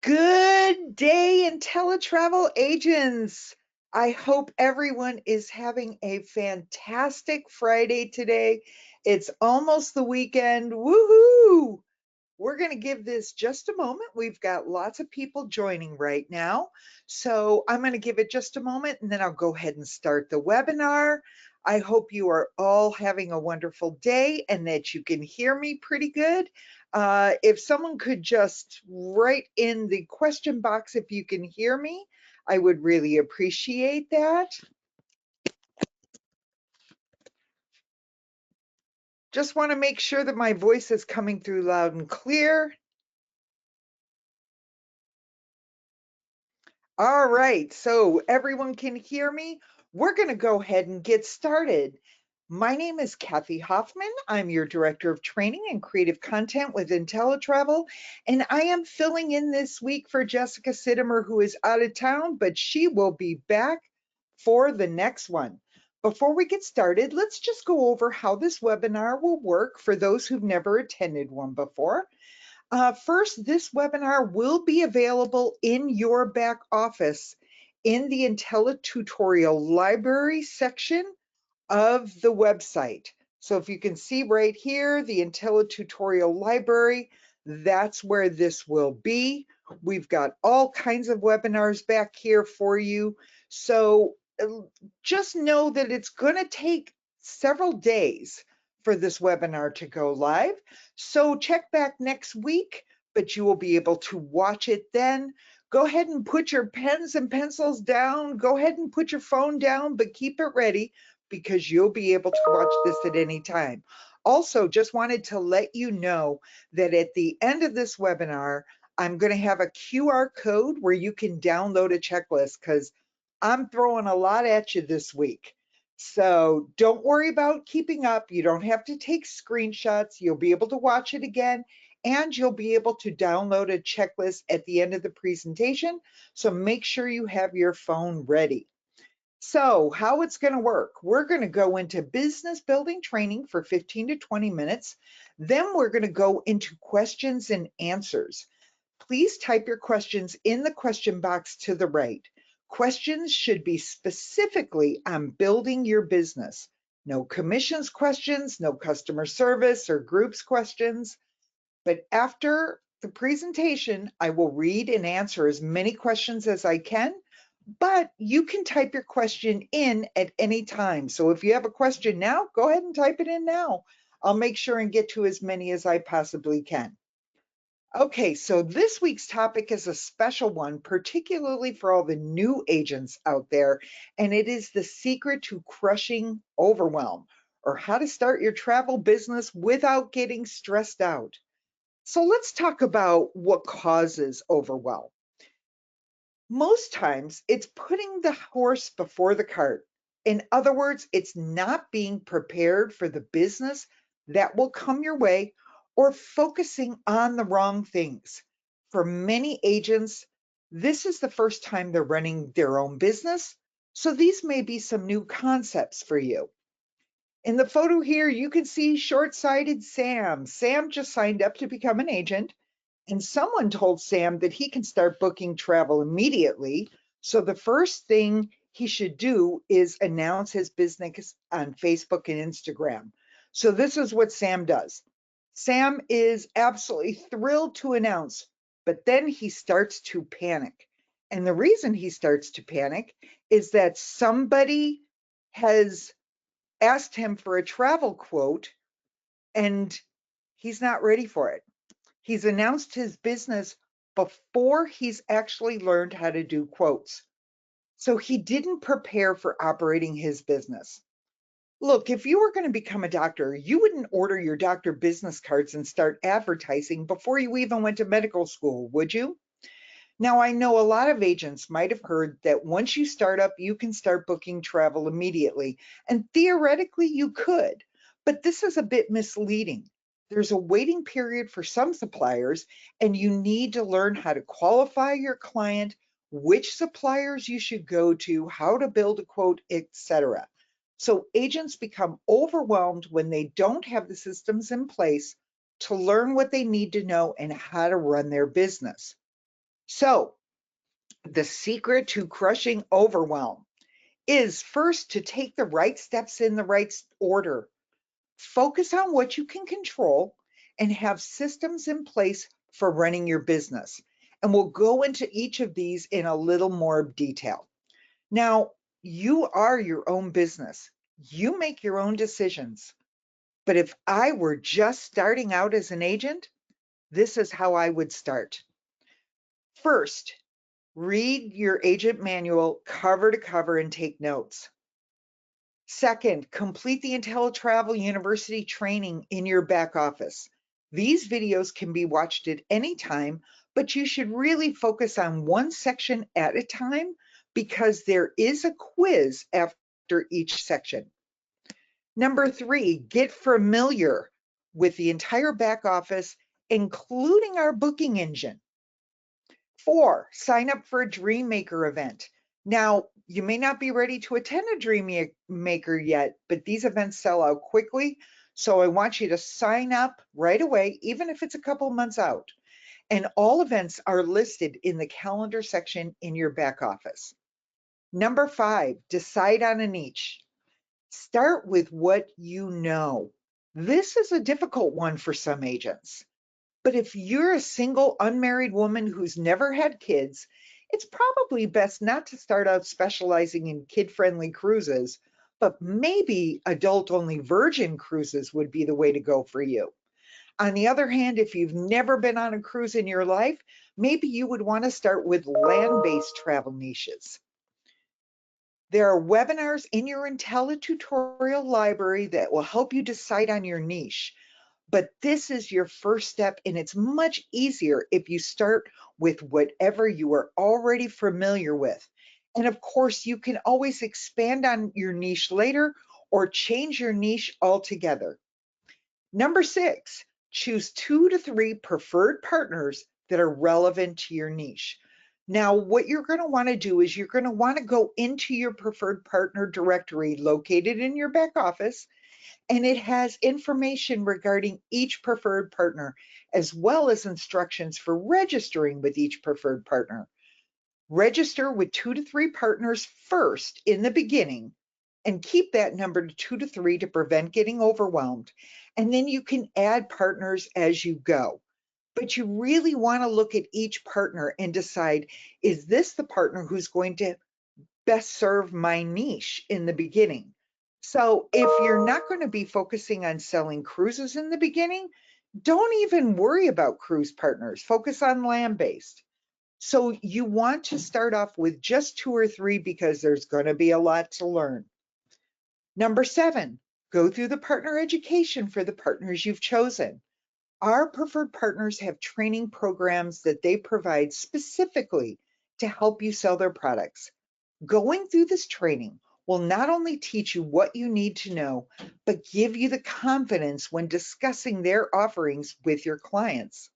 Good day, IntelliTravel agents. I hope everyone is having a fantastic Friday today. It's almost the weekend. Woohoo! We're going to give this just a moment. We've got lots of people joining right now. So I'm going to give it just a moment and then I'll go ahead and start the webinar. I hope you are all having a wonderful day and that you can hear me pretty good. If someone could just write in the question box if you can hear me, I would really appreciate that. Just want to make sure that my voice is coming through loud and clear. All right, so everyone can hear me. We're going to go ahead and get started. My name is Kathy Hoffman. I'm your Director of Training and Creative Content with IntelliTravel, and I am filling in this week for Jessica Sidemer, who is out of town, but she will be back for the next one. Before we get started, let's just go over how this webinar will work for those who've never attended one before. First, this webinar will be available in your back office in the IntelliTutorial library section of the website. So if you can see right here, the IntelliTutorial library, that's where this will be. We've got all kinds of webinars back here for you. So just know that it's going to take several days for this webinar to go live. So check back next week, but you will be able to watch it then. Go ahead and put your pens and pencils down. Go ahead and put your phone down, but keep it ready because you'll be able to watch this at any time. Also, just wanted to let you know that at the end of this webinar, I'm going to have a QR code where you can download a checklist because I'm throwing a lot at you this week. So don't worry about keeping up. You don't have to take screenshots. You'll be able to watch it again and you'll be able to download a checklist at the end of the presentation. So make sure you have your phone ready. So how it's going to work, we're going to go into business building training for 15 to 20 minutes. Then we're going to go into questions and answers. Please type your questions in the question box to the right. Questions should be specifically on building your business. No commissions questions, no customer service or groups questions. But after the presentation, I will read and answer as many questions as I can, but you can type your question in at any time. So if you have a question now, go ahead and type it in now. I'll make sure and get to as many as I possibly can. Okay, so this week's topic is a special one, particularly for all the new agents out there, and it is the secret to crushing overwhelm, or how to start your travel business without getting stressed out. So let's talk about what causes overwhelm. Most times it's putting the horse before the cart. In other words, it's not being prepared for the business that will come your way or focusing on the wrong things. For many agents, this is the first time they're running their own business. So these may be some new concepts for you. In the photo here, you can see short-sighted Sam. Sam just signed up to become an agent. And someone told Sam that he can start booking travel immediately. So the first thing he should do is announce his business on Facebook and Instagram. So this is what Sam does. Sam is absolutely thrilled to announce, but then he starts to panic. And the reason he starts to panic is that somebody has asked him for a travel quote and he's not ready for it. He's announced his business before he's actually learned how to do quotes. So he didn't prepare for operating his business. Look, if you were going to become a doctor, you wouldn't order your doctor business cards and start advertising before you even went to medical school, would you? Now, I know a lot of agents might have heard that once you start up, you can start booking travel immediately. And theoretically, you could, but this is a bit misleading. There's a waiting period for some suppliers, and you need to learn how to qualify your client, which suppliers you should go to, how to build a quote, etc. So agents become overwhelmed when they don't have the systems in place to learn what they need to know and how to run their business. So the secret to crushing overwhelm is first to take the right steps in the right order. Focus on what you can control and have systems in place for running your business. And we'll go into each of these in a little more detail. Now, you are your own business. You make your own decisions. But if I were just starting out as an agent, this is how I would start. First, read your agent manual cover to cover and take notes. Second, complete the IntelliTravel University training in your back office. These videos can be watched at any time, but you should really focus on one section at a time because there is a quiz after each section. Number 3, get familiar with the entire back office, including our booking engine. 4, sign up for a Dreammaker event. Now, you may not be ready to attend a Dreammaker yet, but these events sell out quickly. So I want you to sign up right away, even if it's a couple months out. And all events are listed in the calendar section in your back office. Number 5, decide on a niche. Start with what you know. This is a difficult one for some agents. But if you're a single unmarried woman who's never had kids, it's probably best not to start out specializing in kid-friendly cruises, but maybe adult-only virgin cruises would be the way to go for you. On the other hand, if you've never been on a cruise in your life, maybe you would want to start with land-based travel niches. There are webinars in your IntelliTutorial library that will help you decide on your niche. But this is your first step, and it's much easier if you start with whatever you are already familiar with. And of course, you can always expand on your niche later or change your niche altogether. Number 6, choose 2 to 3 preferred partners that are relevant to your niche. Now, what you're going to want to do is you're going to want to go into your preferred partner directory located in your back office, and it has information regarding each preferred partner, as well as instructions for registering with each preferred partner. Register with 2 to 3 partners first in the beginning, and keep that number to 2 to 3 to prevent getting overwhelmed. And then you can add partners as you go. But you really want to look at each partner and decide, is this the partner who's going to best serve my niche in the beginning? So if you're not going to be focusing on selling cruises in the beginning, don't even worry about cruise partners. Focus on land-based. So you want to start off with just 2 or 3 because there's going to be a lot to learn. Number 7, go through the partner education for the partners you've chosen. Our preferred partners have training programs that they provide specifically to help you sell their products. Going through this training will not only teach you what you need to know, but give you the confidence when discussing their offerings with your clients.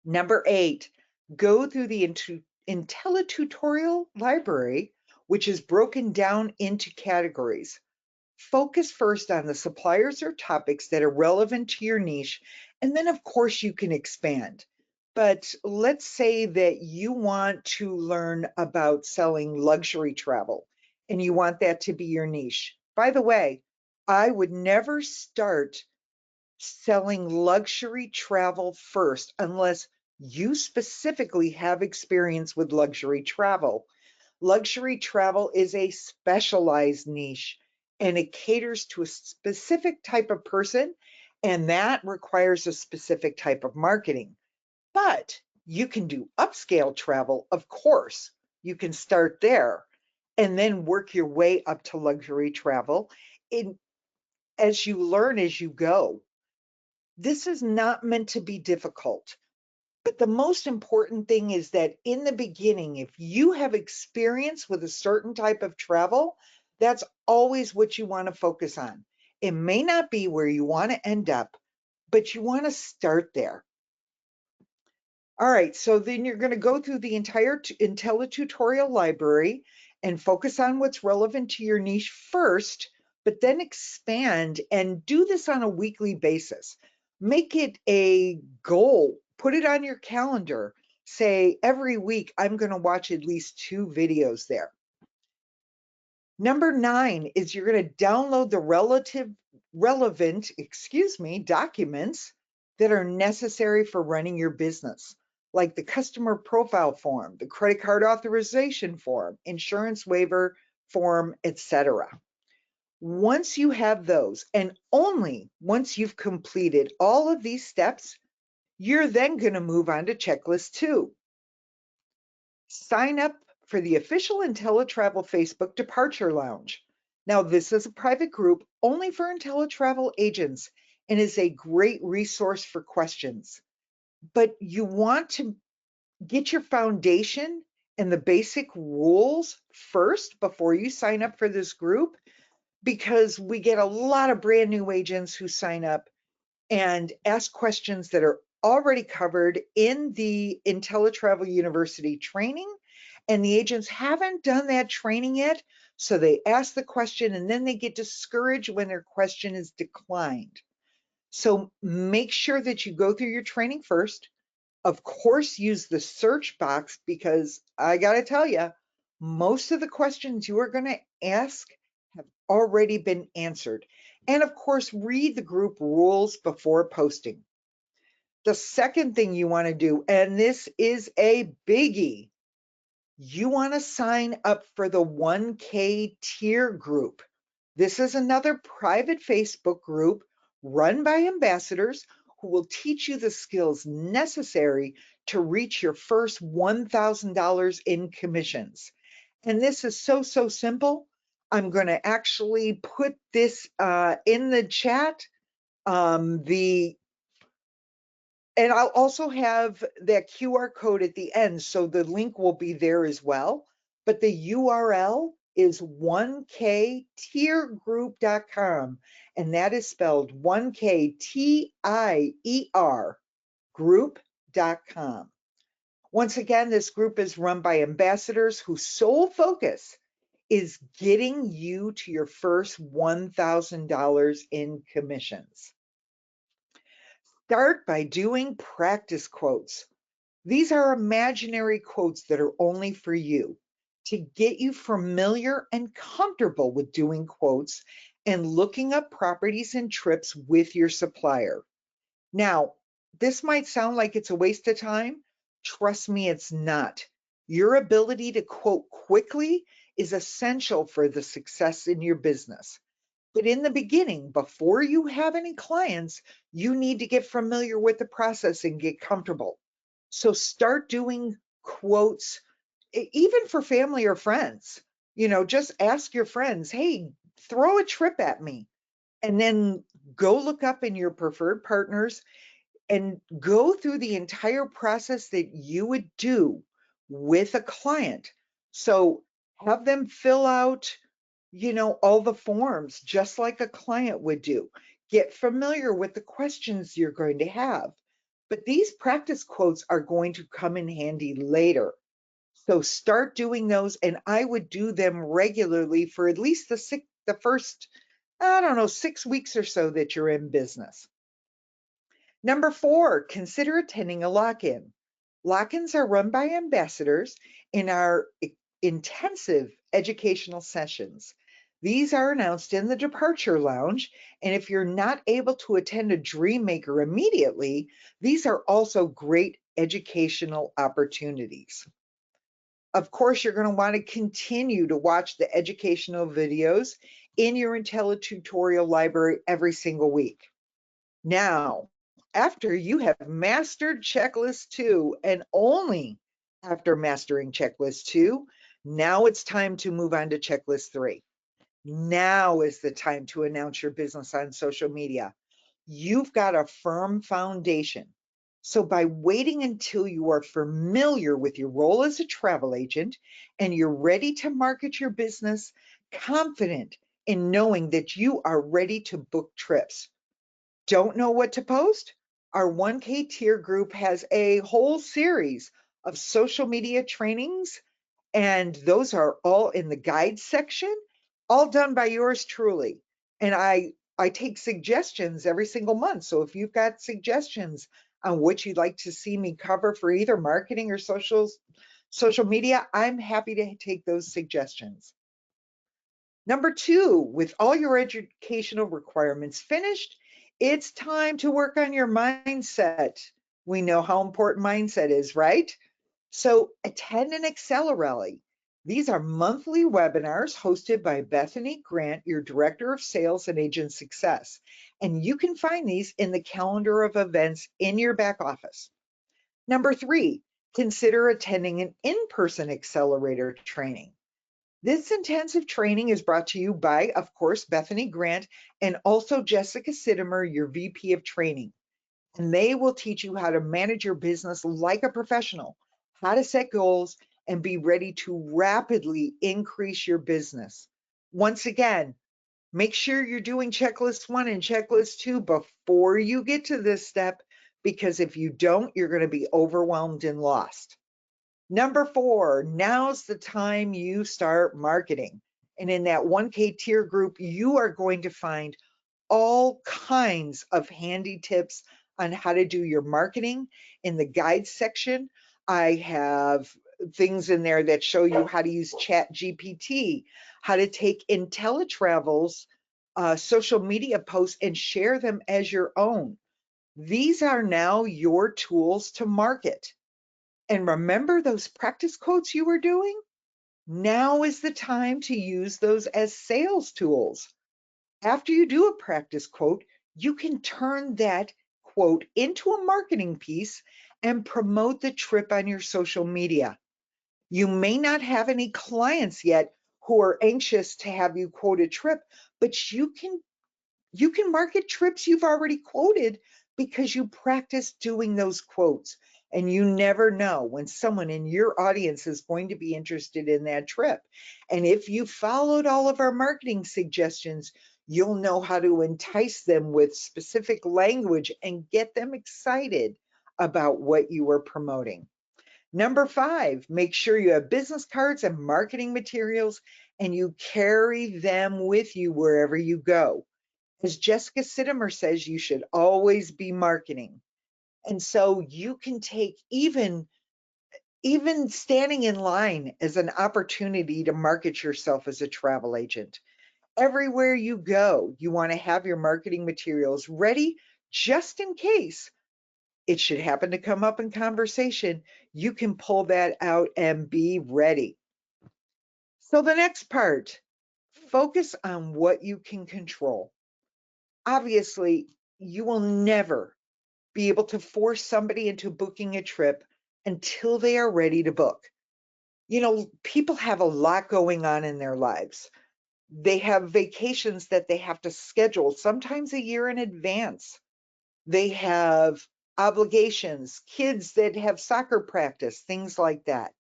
Number 8, go through the IntelliTutorial library, which is broken down into categories. Focus first on the suppliers or topics that are relevant to your niche, and then of course you can expand. But let's say that you want to learn about selling luxury travel and you want that to be your niche. By the way, I would never start selling luxury travel first unless you specifically have experience with luxury travel. Luxury travel is a specialized niche and it caters to a specific type of person, and that requires a specific type of marketing. But you can do upscale travel, of course. You can start there and then work your way up to luxury travel in, as you learn as you go. This is not meant to be difficult. But the most important thing is that in the beginning, if you have experience with a certain type of travel, that's always what you want to focus on. It may not be where you want to end up, but you want to start there. All right, so then you're going to go through the entire IntelliTutorial library and focus on what's relevant to your niche first, but then expand and do this on a weekly basis. Make it a goal, put it on your calendar, say every week, I'm going to watch at least 2 videos there. Number 9 is you're going to download the relevant, documents that are necessary for running your business, like the customer profile form, the credit card authorization form, insurance waiver form, etc. Once you have those, and only once you've completed all of these steps, you're then going to move on to checklist 2. Sign up for the official IntelliTravel Facebook Departure Lounge. Now, this is a private group only for IntelliTravel agents and is a great resource for questions. But you want to get your foundation and the basic rules first before you sign up for this group, because we get a lot of brand new agents who sign up and ask questions that are already covered in the IntelliTravel University training, and the agents haven't done that training yet, so they ask the question and then they get discouraged when their question is declined. So make sure that you go through your training first. Of course, use the search box, because I got to tell you, most of the questions you are going to ask have already been answered. And of course, read the group rules before posting. The second thing you want to do, and this is a biggie, you want to sign up for the 1K tier group. This is another private Facebook group run by ambassadors who will teach you the skills necessary to reach your first $1,000 in commissions. And this is so simple. I'm going to actually put this in the chat. And I'll also have that QR code at the end, so the link will be there as well. But the URL is 1ktiergroup.com, and that is spelled 1KTIER group.com. Once again, this group is run by ambassadors whose sole focus is getting you to your first $1,000 in commissions. Start by doing practice quotes. These are imaginary quotes that are only for you to get you familiar and comfortable with doing quotes and looking up properties and trips with your supplier. Now, this might sound like it's a waste of time. Trust me, it's not. Your ability to quote quickly is essential for the success in your business. But in the beginning, before you have any clients, you need to get familiar with the process and get comfortable. So start doing quotes, even for family or friends. Just ask your friends, hey, throw a trip at me. And then go look up in your preferred partners and go through the entire process that you would do with a client. So have them fill out all the forms just like a client would do. Get familiar with the questions you're going to have. But these practice quotes are going to come in handy later. So start doing those, and I would do them regularly for at least the first, 6 weeks or so that you're in business. Number 4, consider attending a lock-in. Lock-ins are run by ambassadors in our intensive educational sessions. These are announced in the Departure Lounge, and if you're not able to attend a Dreammaker immediately, these are also great educational opportunities. Of course, you're going to want to continue to watch the educational videos in your IntelliTutorial library every single week. Now, after you have mastered checklist 2, and only after mastering checklist 2, now it's time to move on to checklist 3. Now is the time to announce your business on social media. You've got a firm foundation. So by waiting until you are familiar with your role as a travel agent and you're ready to market your business, confident in knowing that you are ready to book trips. Don't know what to post? Our 1K tier group has a whole series of social media trainings, and those are all in the guide section, all done by yours truly. And I take suggestions every single month. So if you've got suggestions on what you'd like to see me cover for either marketing or social media, I'm happy to take those suggestions. Number two, with all your educational requirements finished, it's time to work on your mindset. We know how important mindset is, right? So attend an Accelerelli. These are monthly webinars hosted by Bethany Grant, your Director of Sales and Agent Success. And you can find these in the calendar of events in your back office. Number three, consider attending an in-person accelerator training. This intensive training is brought to you by, of course, Bethany Grant and also Jessica Sittimer, your VP of Training. And they will teach you how to manage your business like a professional, how to set goals, and be ready to rapidly increase your business. Once again, make sure you're doing checklist 1 and checklist 2 before you get to this step, because if you don't, you're going to be overwhelmed and lost. Number 4, now's the time you start marketing. And in that 1K tier group, you are going to find all kinds of handy tips on how to do your marketing. In the guide section, I have things in there that show you how to use Chat GPT, how to take IntelliTravel's social media posts and share them as your own. These are now your tools to market. And remember those practice quotes you were doing? Now is the time to use those as sales tools. After you do a practice quote, you can turn that quote into a marketing piece and promote the trip on your social media. You may not have any clients yet who are anxious to have you quote a trip, but you can market trips you've already quoted because you practice doing those quotes. And you never know when someone in your audience is going to be interested in that trip. And if you followed all of our marketing suggestions, you'll know how to entice them with specific language and get them excited about what you are promoting. Number 5, make sure you have business cards and marketing materials and you carry them with you wherever you go. As Jessica Sittimer says, you should always be marketing. And so you can take even standing in line as an opportunity to market yourself as a travel agent. Everywhere you go, you want to have your marketing materials ready just in case it should happen to come up in conversation. You can pull that out and be ready. So the next part, focus on what you can control. Obviously, you will never be able to force somebody into booking a trip until they are ready to book. You know, people have a lot going on in their lives. They have vacations that they have to schedule, sometimes a year in advance. They have obligations, kids that have soccer practice, things like that.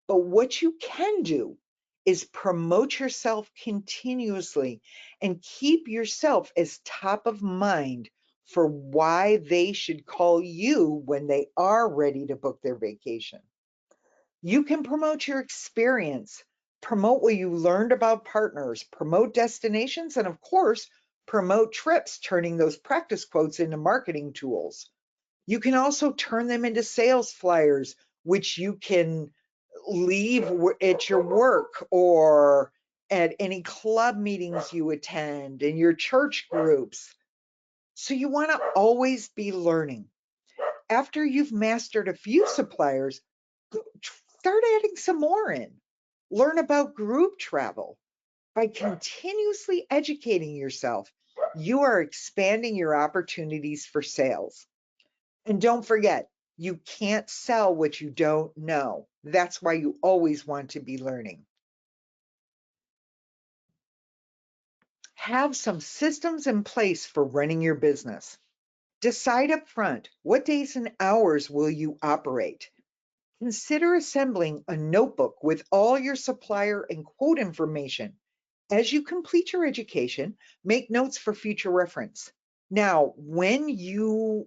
But what you can do is promote yourself continuously and keep yourself as top of mind for why they should call you when they are ready to book their vacation. You can promote your experience, promote what you learned about partners, promote destinations, and of course, promote trips, turning those practice quotes into marketing tools. You can also turn them into sales flyers, which you can leave at your work or at any club meetings you attend, in your church groups. So you want to always be learning. After you've mastered a few suppliers, start adding some more in. Learn about group travel. By continuously educating yourself, you are expanding your opportunities for sales. And don't forget, you can't sell what you don't know. That's why you always want to be learning. Have some systems in place for running your business. Decide up front what days and hours will you operate. Consider assembling a notebook with all your supplier and quote information. As you complete your education, make notes for future reference. Now, when you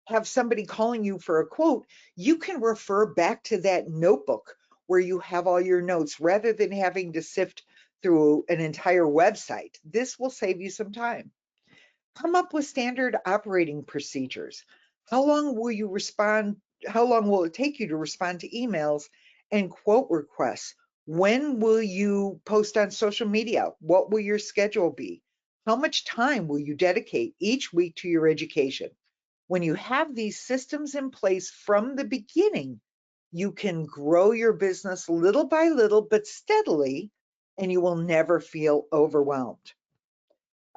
have somebody calling you for a quote, you can refer back to that notebook where you have all your notes rather than having to sift through an entire website. This will save you some time. Come up with standard operating procedures. How long will you respond? How long will it take you to respond to emails and quote requests? When will you post on social media? What will your schedule be? How much time will you dedicate each week to your education? When you have these systems in place from the beginning, you can grow your business little by little, but steadily, and you will never feel overwhelmed.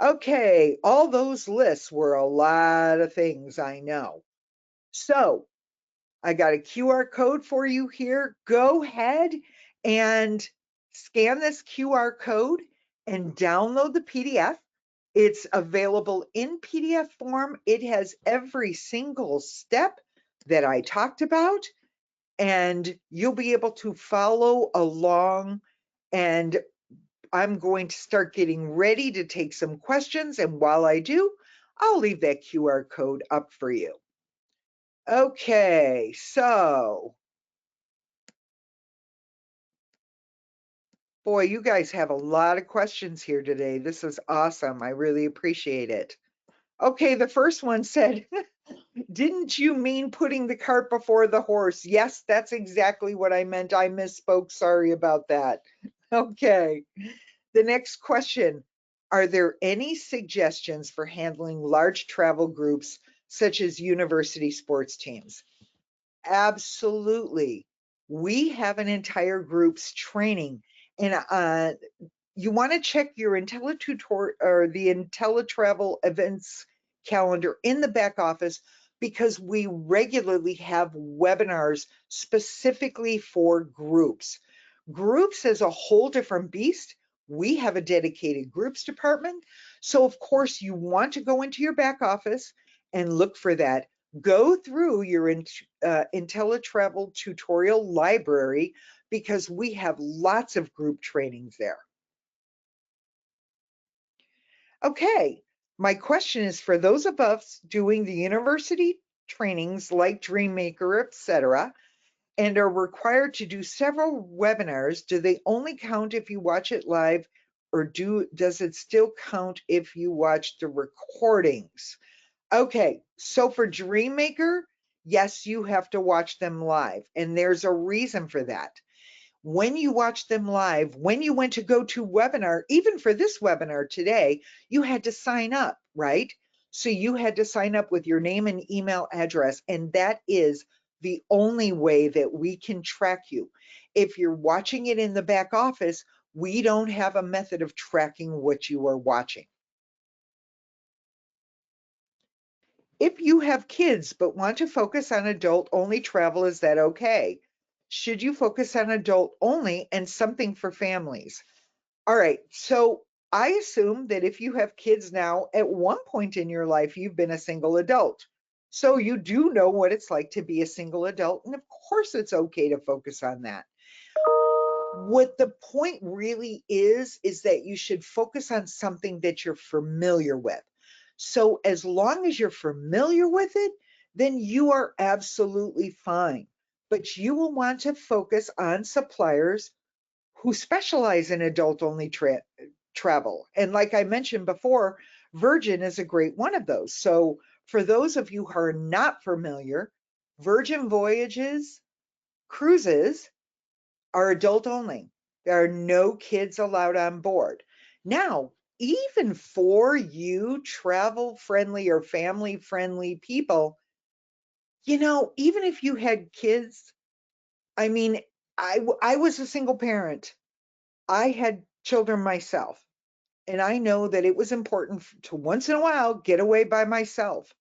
Okay, all those lists were a lot of things, I know. So I got a QR code for you here. Go ahead and scan this QR code and download the PDF. It's available in PDF form. It has every single step that I talked about, and you'll be able to follow along. And I'm going to start getting ready to take some questions. And while I do, I'll leave that QR code up for you. Okay, so boy, you guys have a lot of questions here today. This is awesome. I really appreciate it. Okay, the first one said, didn't you mean putting the cart before the horse? Yes, that's exactly what I meant. I misspoke. Sorry about that. Okay, the next question. Are there any suggestions for handling large travel groups such as university sports teams? Absolutely. We have an entire group's training, and you want to check your IntelliTutor or the IntelliTravel events calendar in the back office, because we regularly have webinars specifically for groups. Groups is a whole different beast. We have a dedicated groups department. So of course you want to go into your back office and look for that. Go through your IntelliTravel tutorial library, because we have lots of group trainings there. Okay, my question is for those of us doing the university trainings like Dreammaker, etc., and are required to do several webinars, do they only count if you watch it live, or does it still count if you watch the recordings? Okay, so for Dreammaker, yes, you have to watch them live, and there's a reason for that. When you watch them live, when you went to go to webinar, even for this webinar today, you had to sign up, right? So you had to sign up with your name and email address, and that is the only way that we can track you. If you're watching it in the back office, we don't have a method of tracking what you are watching. If you have kids but want to focus on adult only travel, is that okay? Should you focus on adult only and something for families? All right, so I assume that if you have kids now, at one point in your life, you've been a single adult. So you do know what it's like to be a single adult. And of course, it's okay to focus on that. What the point really is that you should focus on something that you're familiar with. So as long as you're familiar with it, then you are absolutely fine. But you will want to focus on suppliers who specialize in adult only travel. And like I mentioned before, Virgin is a great one of those. So for those of you who are not familiar, Virgin Voyages cruises are adult only. There are no kids allowed on board. Now, even for you travel friendly or family friendly people, even if you had kids, I mean, I was a single parent. I had children myself, and I know that it was important to once in a while get away by myself.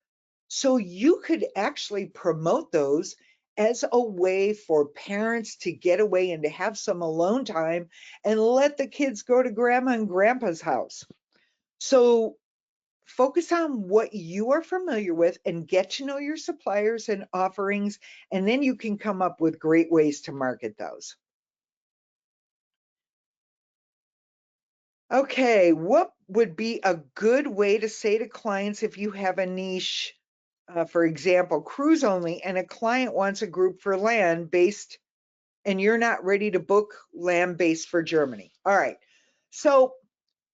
So you could actually promote those as a way for parents to get away and to have some alone time and let the kids go to grandma and grandpa's house. So focus on what you are familiar with and get to know your suppliers and offerings, and then you can come up with great ways to market those. Okay, what would be a good way to say to clients if you have a niche, for example, cruise only, and a client wants a group for land based and you're not ready to book land based for Germany? All right. So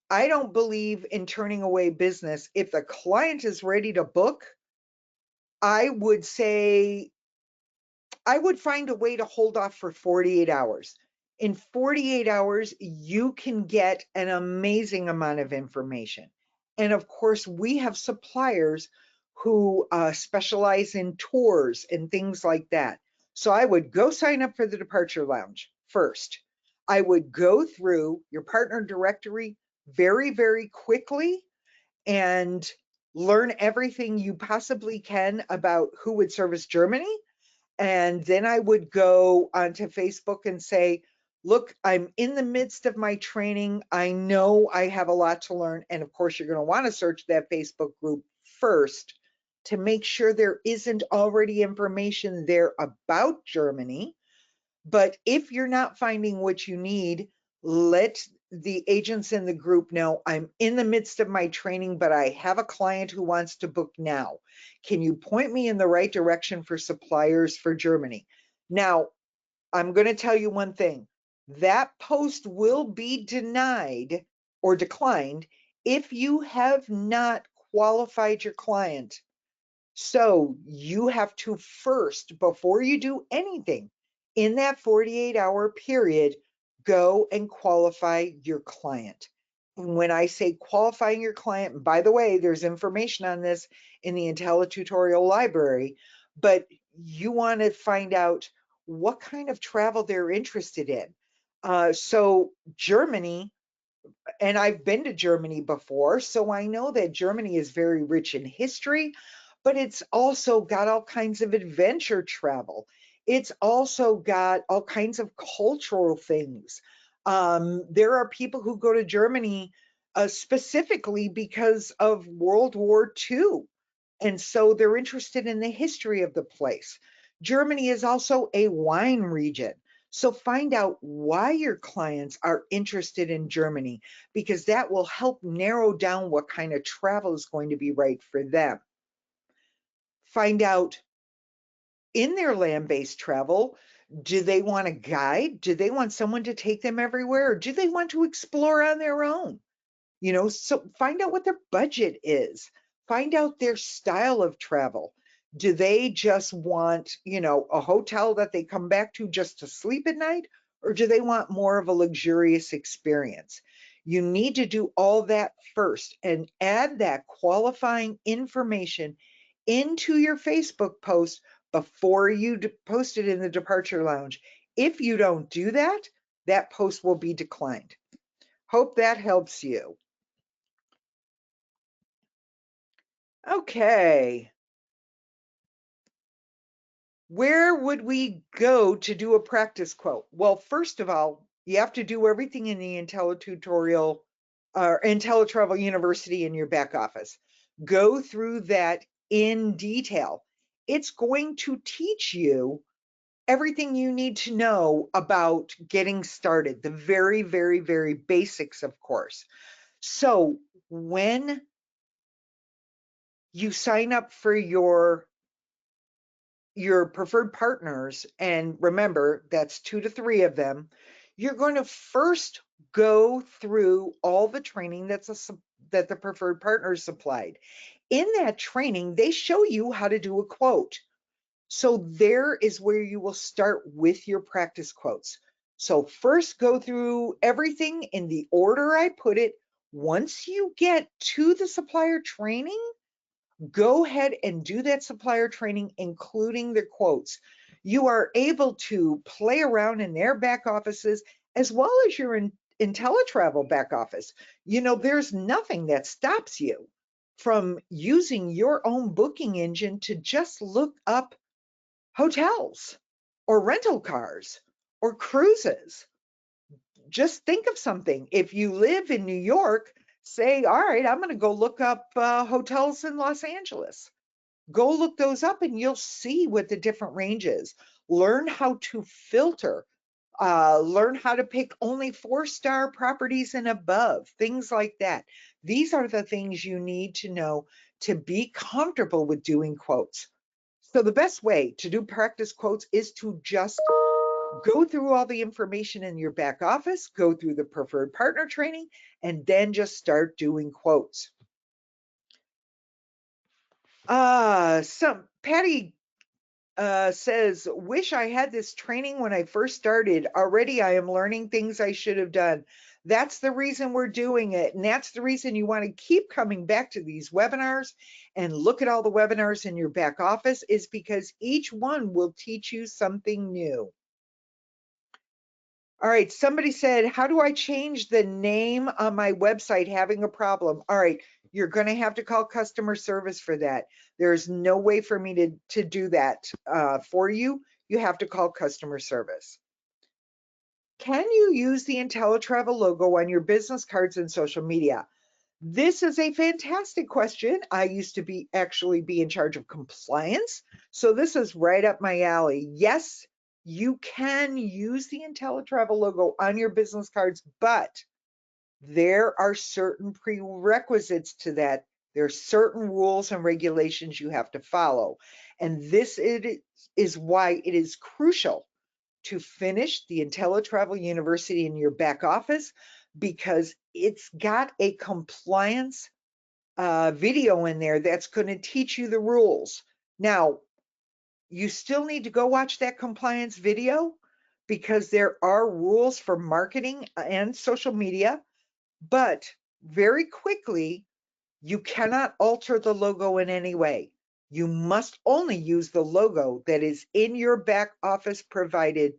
I don't believe in turning away business. If the client is ready to book, I would say I would find a way to hold off for 48 hours. In 48 hours, you can get an amazing amount of information. And of course, we have suppliers who specialize in tours and things like that. So I would go sign up for the Departure Lounge first. I would go through your partner directory very, very quickly and learn everything you possibly can about who would service Germany, and then I would go onto Facebook and say, look, I'm in the midst of my training. I know I have a lot to learn. And of course, you're going to want to search that Facebook group first to make sure there isn't already information there about Germany. But if you're not finding what you need, let the agents in the group know I'm in the midst of my training, but I have a client who wants to book now. Can you point me in the right direction for suppliers for Germany? Now, I'm going to tell you one thing. That post will be denied or declined if you have not qualified your client. So you have to first, before you do anything in that 48-hour period, go and qualify your client. And when I say qualifying your client, by the way, there's information on this in the IntelliTutorial library, but you want to find out what kind of travel they're interested in. So Germany, and I've been to Germany before, so I know that Germany is very rich in history, but it's also got all kinds of adventure travel. It's also got all kinds of cultural things. There are people who go to Germany specifically because of World War II. And so they're interested in the history of the place. Germany is also a wine region. So find out why your clients are interested in Germany, because that will help narrow down what kind of travel is going to be right for them. Find out in their land-based travel, do they want a guide? Do they want someone to take them everywhere? Or do they want to explore on their own? So find out what their budget is. Find out their style of travel. Do they just want, a hotel that they come back to just to sleep at night? Or do they want more of a luxurious experience? You need to do all that first and add that qualifying information into your Facebook post before you post it in the Departure Lounge. If you don't do that, that post will be declined. Hope that helps you. Okay. Where would we go to do a practice quote? Well, first of all, you have to do everything in the IntelliTutorial or IntelliTravel University in your back office. Go through that in detail. It's going to teach you everything you need to know about getting started, the very, very, very basics, of course. So when you sign up for your preferred partners, and remember, that's 2 to 3 of them, you're going to first go through all the training that the preferred partners supplied. In that training, they show you how to do a quote. So there is where you will start with your practice quotes. So first go through everything in the order I put it. Once you get to the supplier training, go ahead and do that supplier training, including the quotes. You are able to play around in their back offices as well as your IntelliTravel back office. There's nothing that stops you from using your own booking engine to just look up hotels or rental cars or cruises. Just think of something. If you live in New York, say, all right, I'm going to go look up hotels in Los Angeles. Go look those up and you'll see what the different range is. Learn how to filter. Learn how to pick only 4-star properties and above, things like that. These are the things you need to know to be comfortable with doing quotes. So the best way to do practice quotes is to just go through all the information in your back office, go through the preferred partner training, and then just start doing quotes. Patty says, wish I had this training when I first started. Already I am learning things I should have done. That's the reason we're doing it. And that's the reason you want to keep coming back to these webinars and look at all the webinars in your back office, is because each one will teach you something new. All right, somebody said, how do I change the name on my website having a problem? All right, you're going to have to call customer service for that. There's no way for me to do that for you. You have to call customer service. Can you use the IntelliTravel logo on your business cards and social media? This is a fantastic question. I used to actually be in charge of compliance, so this is right up my alley. Yes, you can use the IntelliTravel logo on your business cards, but there are certain prerequisites to that. There are certain rules and regulations you have to follow. And is why it is crucial to finish the IntelliTravel University in your back office, because it's got a compliance video in there that's going to teach you the rules. Now, you still need to go watch that compliance video because there are rules for marketing and social media, but very quickly, you cannot alter the logo in any way. You must only use the logo that is in your back office provided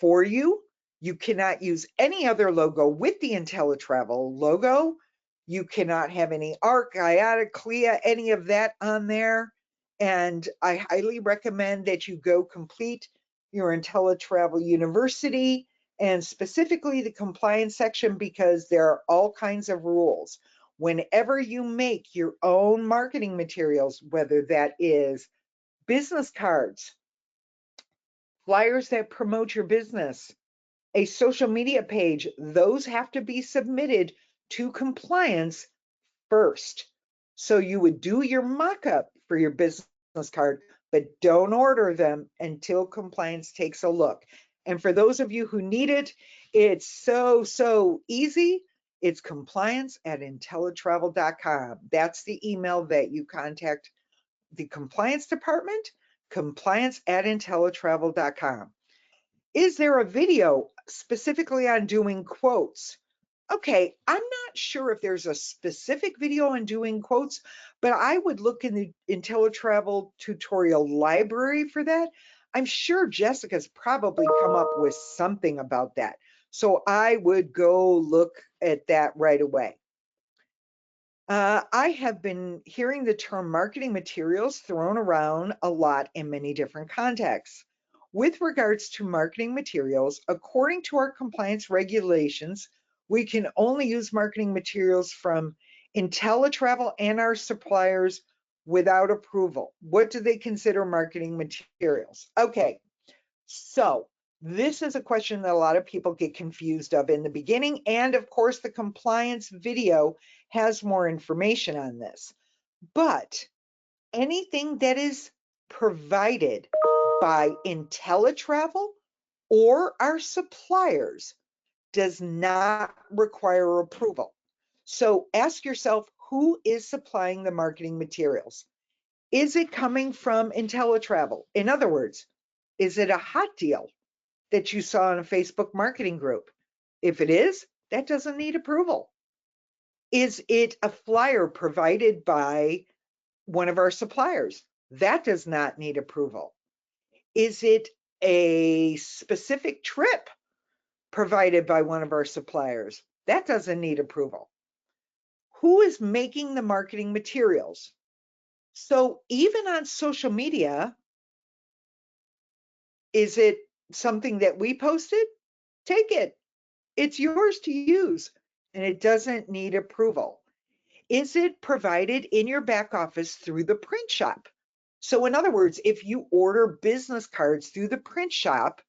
for you. You cannot use any other logo with the IntelliTravel logo. You cannot have any ARC, IATA, CLIA, any of that on there. And I highly recommend that you go complete your IntelliTravel University, and specifically the compliance section, because there are all kinds of rules. Whenever you make your own marketing materials, whether that is business cards, flyers that promote your business, a social media page, those have to be submitted to compliance first. So you would do your mock-up for your business card, but don't order them until compliance takes a look. And for those of you who need it, it's so easy. It's compliance@intellitravel.com. That's the email that you contact the compliance department, compliance@intellitravel.com. Is there a video specifically on doing quotes? Okay, I'm not sure if there's a specific video on doing quotes, but I would look in the IntelliTravel tutorial library for that. I'm sure Jessica's probably come up with something about that. So I would go look at that right away. I have been hearing the term marketing materials thrown around a lot in many different contexts. With regards to marketing materials, according to our compliance regulations, we can only use marketing materials from IntelliTravel and our suppliers without approval. What do they consider marketing materials? Okay, so this is a question that a lot of people get confused of in the beginning. And of course, the compliance video has more information on this. But anything that is provided by IntelliTravel or our suppliers does not require approval. So ask yourself, who is supplying the marketing materials? Is it coming from IntelliTravel? In other words, is it a hot deal that you saw in a Facebook marketing group? If it is, that doesn't need approval. Is it a flyer provided by one of our suppliers? That does not need approval. Is it a specific trip provided by one of our suppliers? That doesn't need approval. Who is making the marketing materials? So even on social media, is it something that we posted? Take it. It's yours to use, and it doesn't need approval. Is it provided in your back office through the print shop? So in other words, if you order business cards through the print shop,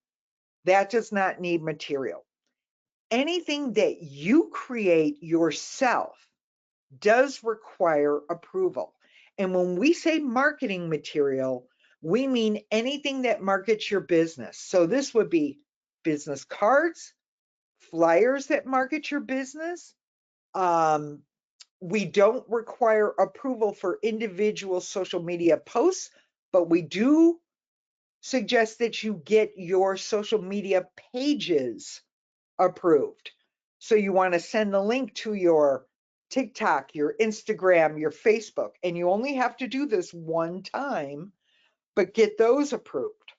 that does not need material. Anything that you create yourself does require approval. And when we say marketing material, we mean anything that markets your business. So this would be business cards, flyers that market your business, We don't require approval for individual social media posts, but we do suggest that you get your social media pages approved. So you want to send the link to your TikTok, your Instagram, your Facebook, and you only have to do this one time, but get those approved.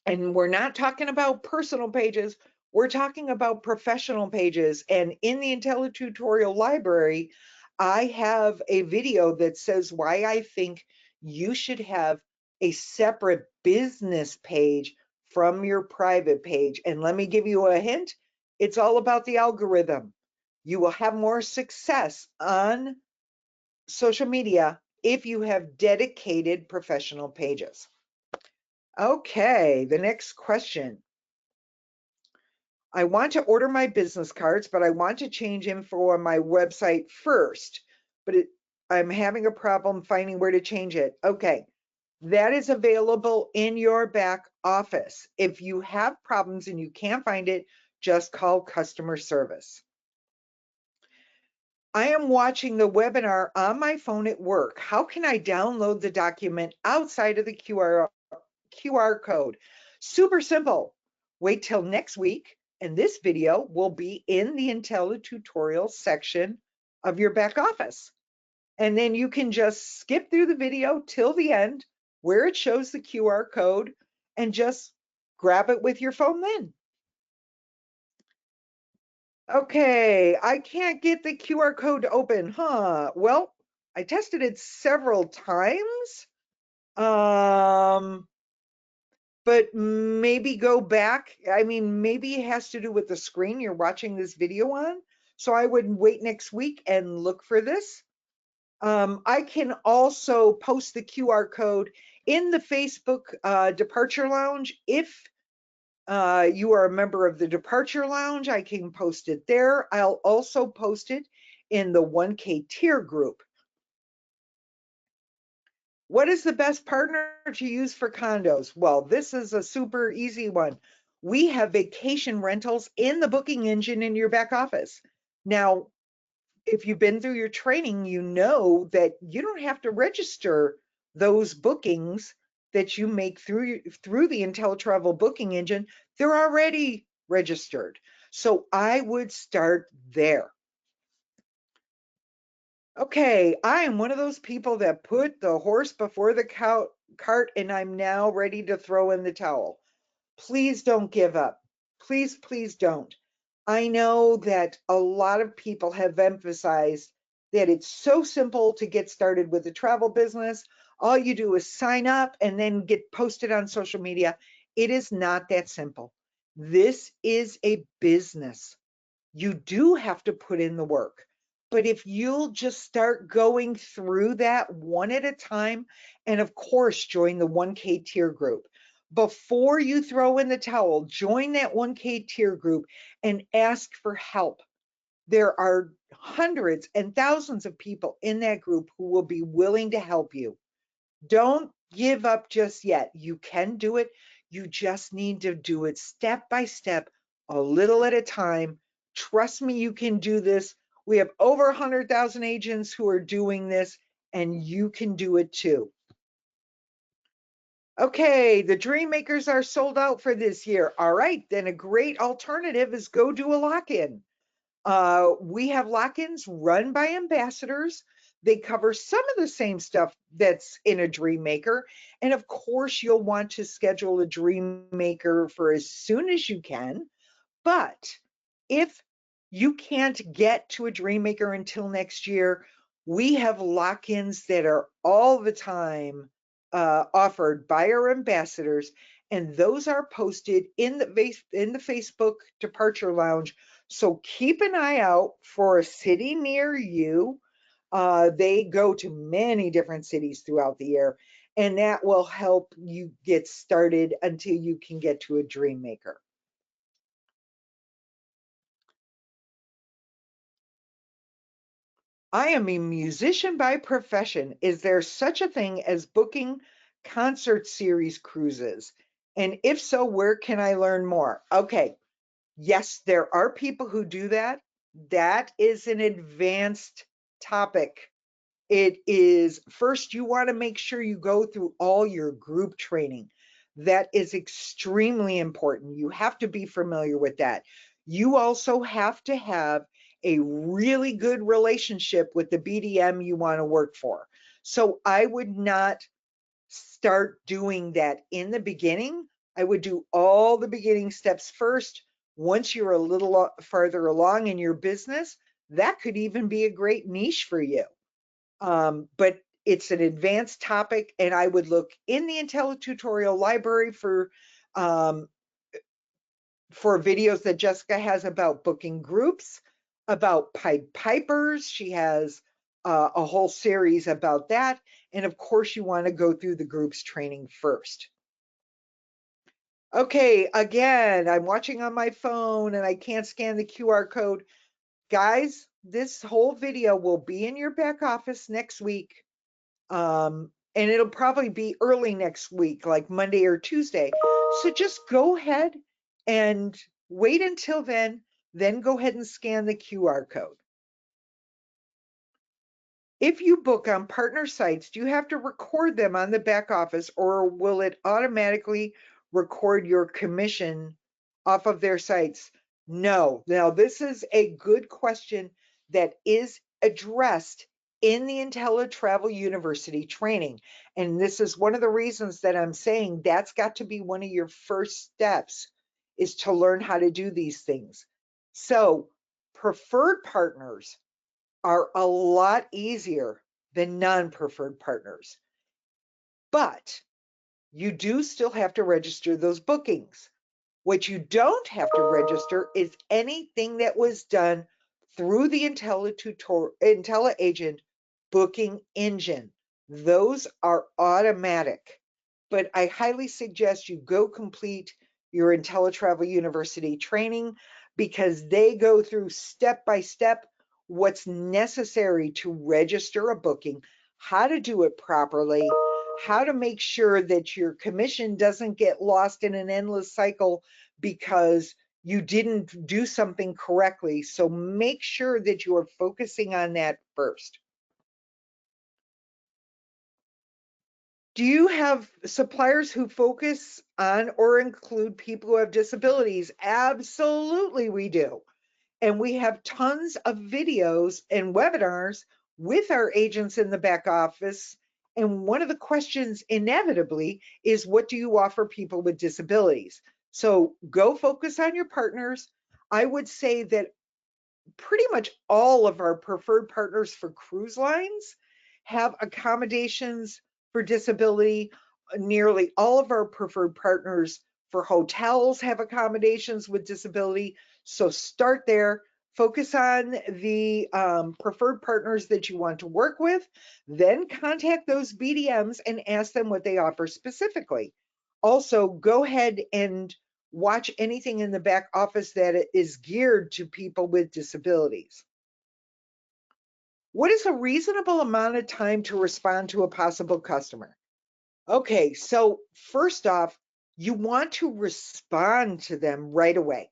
And we're not talking about personal pages, we're talking about professional pages. And in the IntelliTutorial library, I have a video that says why I think you should have a separate business page from your private page. And let me give you a hint, it's all about the algorithm. You will have more success on social media if you have dedicated professional pages. Okay, the next question. I want to order my business cards, but I want to change info on my website first. But I'm having a problem finding where to change it. Okay, that is available in your back office. If you have problems and you can't find it, just call customer service. I am watching the webinar on my phone at work. How can I download the document outside of the QR code? Super simple. Wait till next week, and this video will be in the IntelliTutorial section of your back office. And then you can just skip through the video till the end where it shows the QR code and just grab it with your phone then. Okay, I can't get the QR code to open, huh? Well, I tested it several times. But maybe go back. I mean, maybe it has to do with the screen you're watching this video on. So I would wait next week and look for this. I can also post the QR code in the Facebook Departure Lounge. If you are a member of the Departure Lounge, I can post it there. I'll also post it in the 1K tier group. What is the best partner to use for condos? Well, this is a super easy one. We have vacation rentals in the booking engine in your back office. Now, if you've been through your training, you know that you don't have to register those bookings that you make through the IntelliTravel booking engine. They're already registered. So I would start there. Okay, I am one of those people that put the horse before the cart, and I'm now ready to throw in the towel. Please don't give up. Please, please don't. I know that a lot of people have emphasized that it's so simple to get started with the travel business. All you do is sign up and then get posted on social media. It is not that simple. This is a business. You do have to put in the work. But if you'll just start going through that one at a time, and of course, join the 1K tier group. Before you throw in the towel, join that 1K tier group and ask for help. There are hundreds and thousands of people in that group who will be willing to help you. Don't give up just yet. You can do it. You just need to do it step by step, a little at a time. Trust me, you can do this. We have over 100,000 agents who are doing this, and you can do it too. Okay, the Dream Makers are sold out for this year. All right, then a great alternative is go do a lock-in. We have lock-ins run by ambassadors. They cover some of the same stuff that's in a Dream Maker. And of course, you'll want to schedule a Dream Maker for as soon as you can. But if you can't get to a Dream Maker until next year, we have lock-ins that are all the time offered by our ambassadors, and those are posted in the Facebook Departure Lounge. So keep an eye out for a city near you. They go to many different cities throughout the year, and that will help you get started until you can get to a Dream Maker. I am a musician by profession. Is there such a thing as booking concert series cruises? And if so, where can I learn more? Okay. Yes, there are people who do that. That is an advanced topic. It is first, you want to make sure you go through all your group training. That is extremely important. You have to be familiar with that. You also have to have a really good relationship with the BDM you want to work for. So I would not start doing that in the beginning. I would do all the beginning steps first. Once you're a little farther along in your business, that could even be a great niche for you. But it's an advanced topic, and I would look in the IntelliTutorial library um, for videos that Jessica has about booking groups, about Pied Pipers. She has a whole series about that. And of course, you want to go through the groups training first. Okay, again, I'm watching on my phone and I can't scan the QR code. Guys, this whole video will be in your back office next week. And it'll probably be early next week, like Monday or Tuesday. So just go ahead and wait until then go ahead and scan the QR code. If you book on partner sites, do you have to record them on the back office, or will it automatically record your commission off of their sites? No. Now, this is a good question that is addressed in the IntelliTravel University training. And this is one of the reasons that I'm saying that's got to be one of your first steps, is to learn how to do these things. So preferred partners are a lot easier than non-preferred partners. But you do still have to register those bookings. What you don't have to register is anything that was done through the IntelliAgent booking engine. Those are automatic. But I highly suggest you go complete your IntelliTravel University training, because they go through step by step what's necessary to register a booking, how to do it properly, how to make sure that your commission doesn't get lost in an endless cycle because you didn't do something correctly. So make sure that you are focusing on that first. Do you have suppliers who focus on or include people who have disabilities? Absolutely, we do. And we have tons of videos and webinars with our agents in the back office. And one of the questions inevitably is, what do you offer people with disabilities? So go focus on your partners. I would say that pretty much all of our preferred partners for cruise lines have accommodations for disability. Nearly all of our preferred partners for hotels have accommodations with disability. So start there. Focus on the preferred partners that you want to work with. Then contact those BDMs and ask them what they offer specifically. Also, go ahead and watch anything in the back office that is geared to people with disabilities. What is a reasonable amount of time to respond to a possible customer? Okay, so first off, you want to respond to them right away.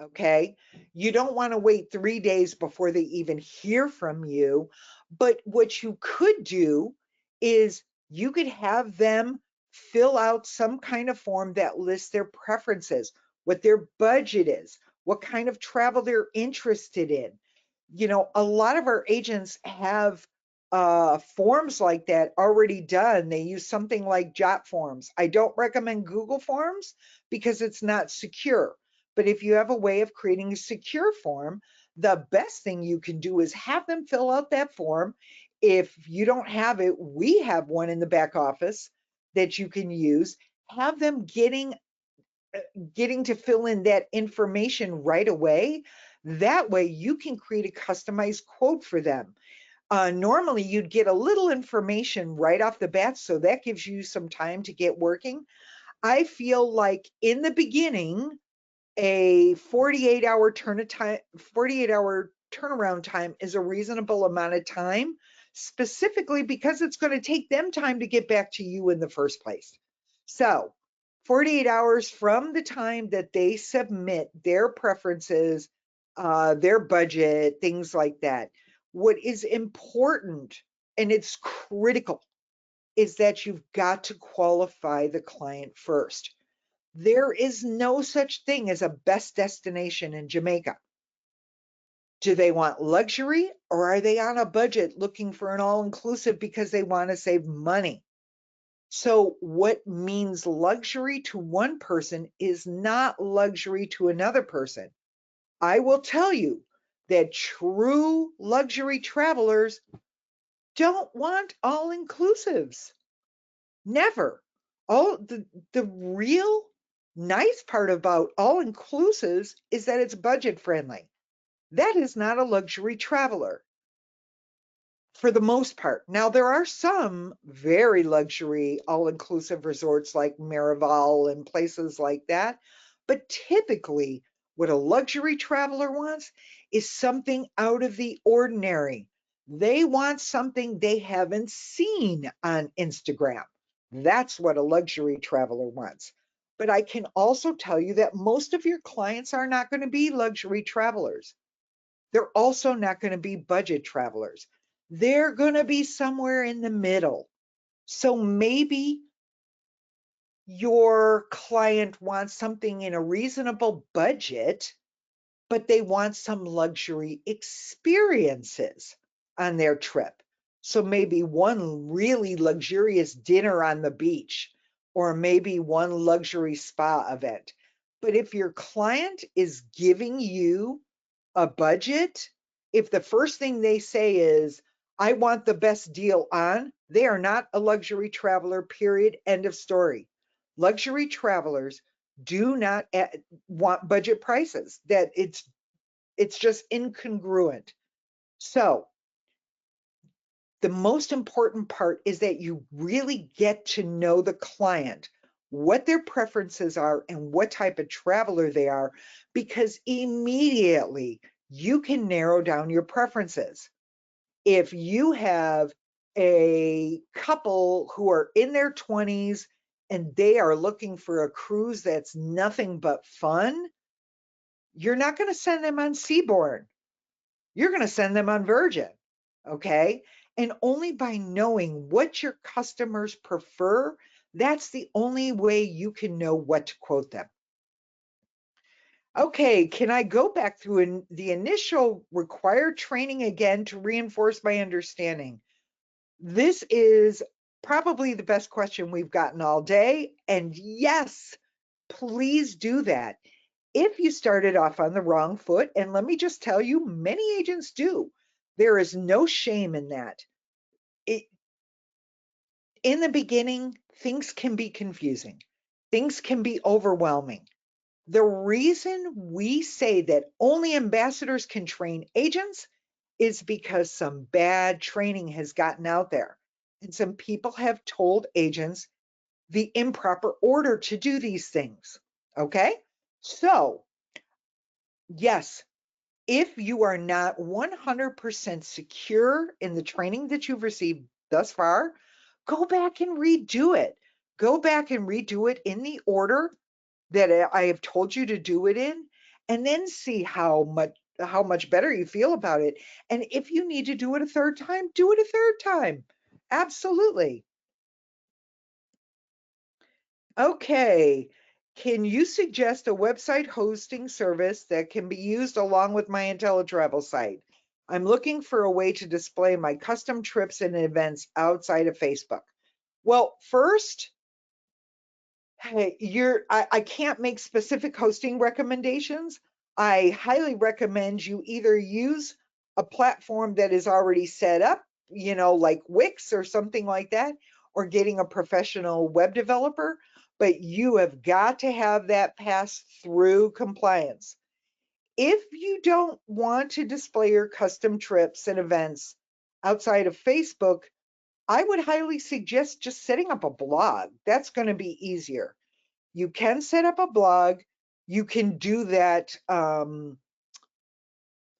Okay, you don't want to wait 3 days before they even hear from you. But what you could do is you could have them fill out some kind of form that lists their preferences, what their budget is, what kind of travel they're interested in. You know, a lot of our agents have forms like that already done. They use something like Jot Forms. I don't recommend Google Forms because it's not secure. But if you have a way of creating a secure form, the best thing you can do is have them fill out that form. If you don't have it, we have one in the back office that you can use. Have them getting to fill in that information right away. That way you can create a customized quote for them. Normally you'd get a little information right off the bat, so that gives you some time to get working. I feel like in the beginning, a 48-hour 48-hour turnaround time is a reasonable amount of time, specifically because it's going to take them time to get back to you in the first place. So 48 hours from the time that they submit their preferences, their budget, things like that. What is important, and it's critical, is that you've got to qualify the client first. There is no such thing as a best destination in Jamaica. Do they want luxury, or are they on a budget looking for an all-inclusive because they want to save money? So what means luxury to one person is not luxury to another person. I will tell you that true luxury travelers don't want all-inclusives. Never. All the real nice part about all-inclusives is that it's budget friendly. That is not a luxury traveler for the most part. Now, there are some very luxury all-inclusive resorts like Miraval and places like that, but typically what a luxury traveler wants is something out of the ordinary. They want something they haven't seen on Instagram. That's what a luxury traveler wants. But I can also tell you that most of your clients are not going to be luxury travelers. They're also not going to be budget travelers. They're going to be somewhere in the middle. So maybe your client wants something in a reasonable budget, but they want some luxury experiences on their trip. So maybe one really luxurious dinner on the beach, or maybe one luxury spa event. But if your client is giving you a budget, if the first thing they say is, I want the best deal on, they are not a luxury traveler, period. End of story. Luxury travelers do not want budget prices. That it's just incongruent. So the most important part is that you really get to know the client, what their preferences are, and what type of traveler they are, because immediately you can narrow down your preferences. If you have a couple who are in their 20s and they are looking for a cruise that's nothing but fun, you're not going to send them on Seabourn. You're going to send them on Virgin. Okay. And only by knowing what your customers prefer, that's the only way you can know what to quote them. Okay, can I go back through the initial required training again to reinforce my understanding? This is probably the best question we've gotten all day. And yes, please do that. If you started off on the wrong foot, and let me just tell you, many agents do, there is no shame in that. In the beginning, things can be confusing, things can be overwhelming. The reason we say that only ambassadors can train agents is because some bad training has gotten out there. And some people have told agents the improper order to do these things. Okay? So, yes, if you are not 100% secure in the training that you've received thus far, go back and redo it. Go back and redo it in the order that I have told you to do it in, and then see how much better you feel about it. And if you need to do it a third time, do it a third time. Absolutely. Okay. Can you suggest a website hosting service that can be used along with my IntelliTravel site? I'm looking for a way to display my custom trips and events outside of Facebook. Well, first, hey, I can't make specific hosting recommendations. I highly recommend you either use a platform that is already set up, like Wix or something like that, or getting a professional web developer, but you have got to have that pass through compliance. If you don't want to display your custom trips and events outside of Facebook, I would highly suggest just setting up a blog. That's going to be easier. You can set up a blog. You can do that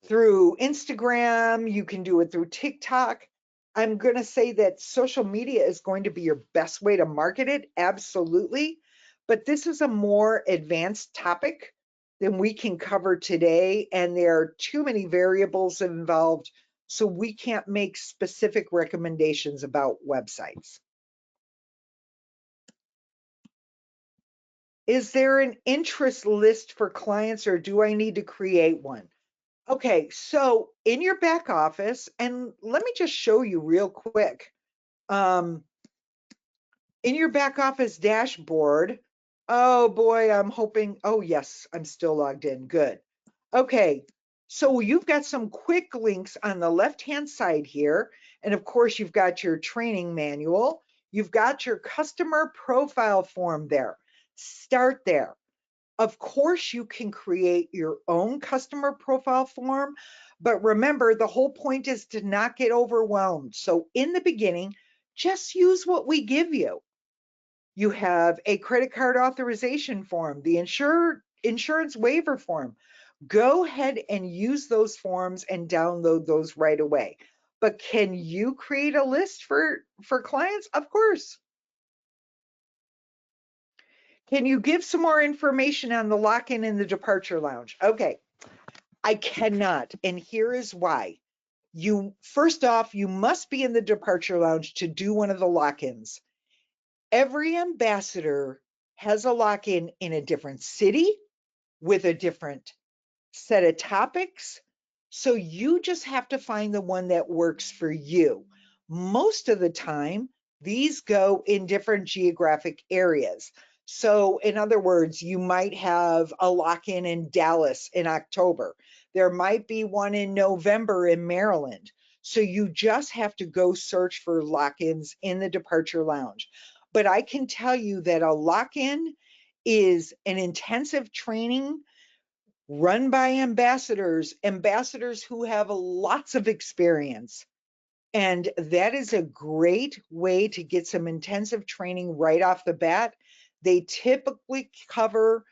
through Instagram. You can do it through TikTok. I'm going to say that social media is going to be your best way to market it. Absolutely. But this is a more advanced topic than we can cover today. And there are too many variables involved. so we can't make specific recommendations about websites. Is there an interest list for clients, or do I need to create one? Okay, so in your back office, and let me just show you real quick. Um, in your back office dashboard, oh boy, I'm hoping, oh yes, I'm still logged in, good. Okay, so you've got some quick links on the left-hand side here, and of course you've got your training manual, you've got your customer profile form there. Start there. Of course, you can create your own customer profile form, but remember, the whole point is to not get overwhelmed. So in the beginning, just use what we give you. You have a credit card authorization form, the insurance waiver form. Go ahead and use those forms and download those right away. But can you create a list for clients? Of course. Can you give some more information on the lock-in and the departure lounge? Okay, I cannot, and here is why. First off, you must be in the departure lounge to do one of the lock-ins. Every ambassador has a lock-in in a different city with a different set of topics. So you just have to find the one that works for you. Most of the time, these go in different geographic areas. So in other words, you might have a lock-in in Dallas in October. There might be one in November in Maryland. So you just have to go search for lock-ins in the departure lounge. But I can tell you that a lock-in is an intensive training run by ambassadors who have lots of experience. And that is a great way to get some intensive training right off the bat. They typically cover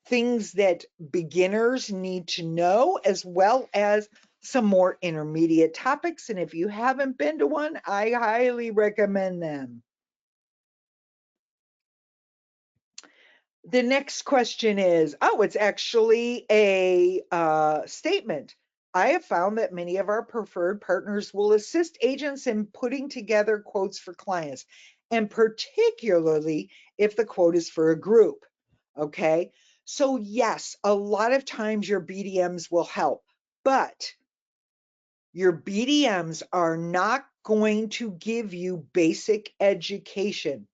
things that beginners need to know, as well as some more intermediate topics. And if you haven't been to one, I highly recommend them. The next question is, oh, it's actually a statement. I have found that many of our preferred partners will assist agents in putting together quotes for clients, and particularly if the quote is for a group. Okay, so yes, a lot of times your BDMs will help, but your BDMs are not going to give you basic education.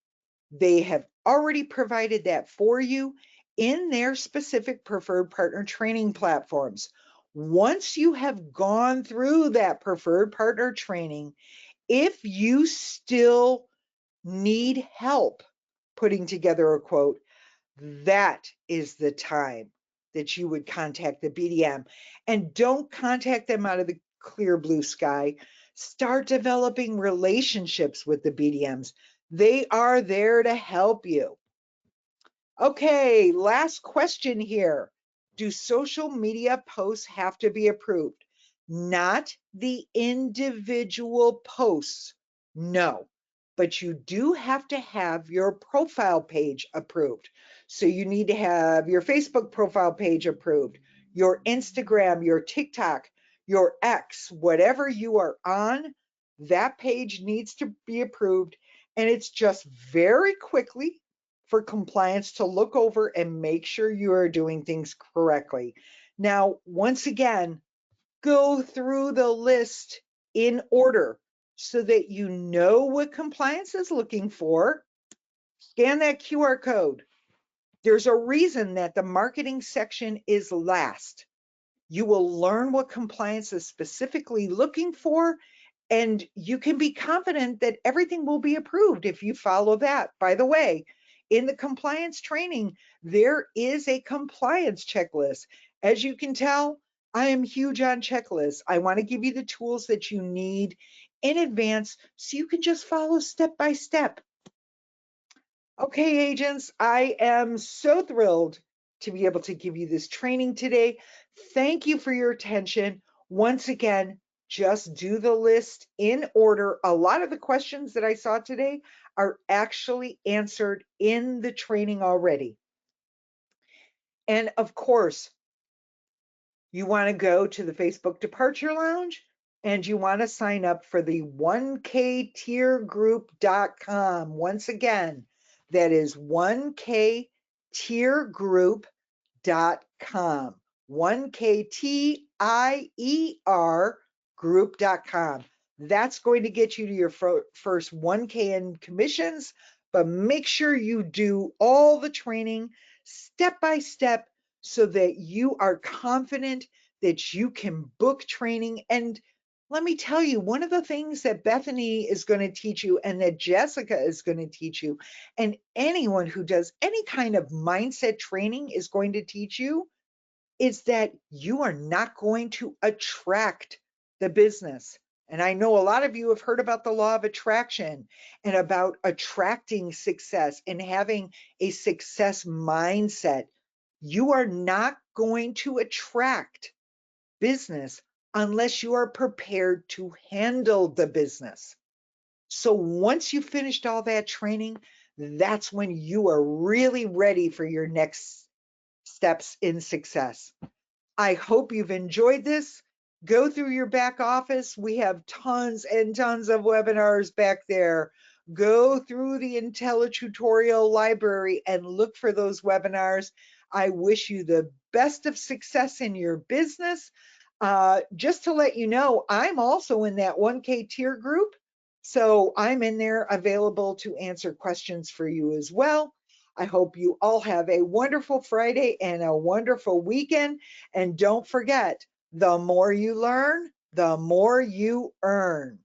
They have already provided that for you in their specific preferred partner training platforms. Once you have gone through that preferred partner training, if you still need help putting together a quote, that is the time that you would contact the BDM. And don't contact them out of the clear blue sky. Start developing relationships with the BDMs. They are there to help you. Okay, last question here. Do social media posts have to be approved? Not the individual posts, no. But you do have to have your profile page approved. So you need to have your Facebook profile page approved, your Instagram, your TikTok, your X, whatever you are on, that page needs to be approved. And it's just very quickly for compliance to look over and make sure you are doing things correctly. Now, once again, go through the list in order so that you know what compliance is looking for. Scan that QR code. There's a reason that the marketing section is last. You will learn what compliance is specifically looking for, and you can be confident that everything will be approved if you follow that. By the way, in the compliance training, there is a compliance checklist. As you can tell, I am huge on checklists. I want to give you the tools that you need in advance so you can just follow step by step. Okay, agents, I am so thrilled to be able to give you this training today. Thank you for your attention. Once again, just do the list in order. A lot of the questions that I saw today are actually answered in the training already. And of course, you want to go to the Facebook Departure Lounge. and you want to sign up for the 1ktiergroup.com. Once again, that is 1ktiergroup.com. 1ktIER group.com. That's going to get you to your first 1K in commissions, but make sure you do all the training step by step so that you are confident that you can book training. And let me tell you, one of the things that Bethany is going to teach you and that Jessica is going to teach you, and anyone who does any kind of mindset training is going to teach you, is that you are not going to attract the business. And I know a lot of you have heard about the law of attraction and about attracting success and having a success mindset. You are not going to attract business unless you are prepared to handle the business. So once you finished all that training, that's when you are really ready for your next steps in success. I hope you've enjoyed this. Go through your back office. We have tons and tons of webinars back there. Go through the IntelliTutorial library and look for those webinars. I wish you the best of success in your business. Just to let you know, I'm also in that 1K tier group. So I'm in there available to answer questions for you as well. I hope you all have a wonderful Friday and a wonderful weekend. And don't forget, the more you learn, the more you earn.